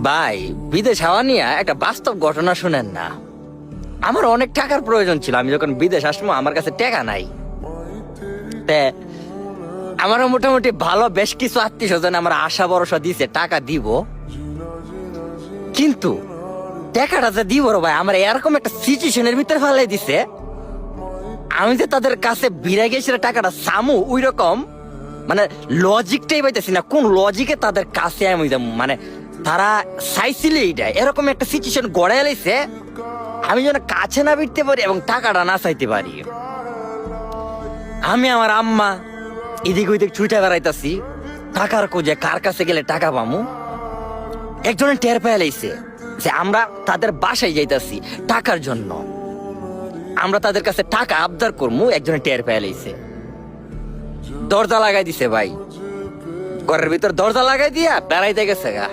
ভাই, বিদেশ হওয়া নিয়ে একটা বাস্তব ঘটনা শুনেন না। আমার অনেক টাকার প্রয়োজন ছিল, আমি যখন বিদেশ আসবো আমার কাছে টাকা নাই। তে আমারও মোটামুটি ভালো বেশ কিছু আত্মীয় স্বজন আমার আশা ভরসা দিছে টাকা দিব, কিন্তু টাকাটা যে দিব রে ভাই, আমার এরকম একটা সিচুয়েশনের ভিতরে ফেলাই দিছে, আমি যে তাদের কাছে বিরে গেছিল টাকাটা সামু ওই রকম মানে লজিকটাই পাইতেছি না। কোন লজিকে তাদের কাছে আমি যাবো? মানে তারা চাইছিল এইটা, এরকম একটা সিচুয়েশন গড়ে লাইছে আমি যেন কাছে না বিটতে পারি এবং টাকাটা না চাইতে পারি। আমি আমার আম্মা এদিক ওইদিক ছুটে বেড়াইতাছি টাকার খোঁজে, কার কাছে গেলে টাকা পামু। একজনে টের পেয়ে লাইছে যে আমরা তাদের বাসায় যাইতাছি টাকার জন্য, আমরা তাদের কাছে টাকা আবদার করবো। একজনে টের পেয়ে লাইছে, দরজা লাগাই দিছে ভাই, ঘরের ভিতর দরজা লাগাই দিয়া বেড়াইতে গেছে গা।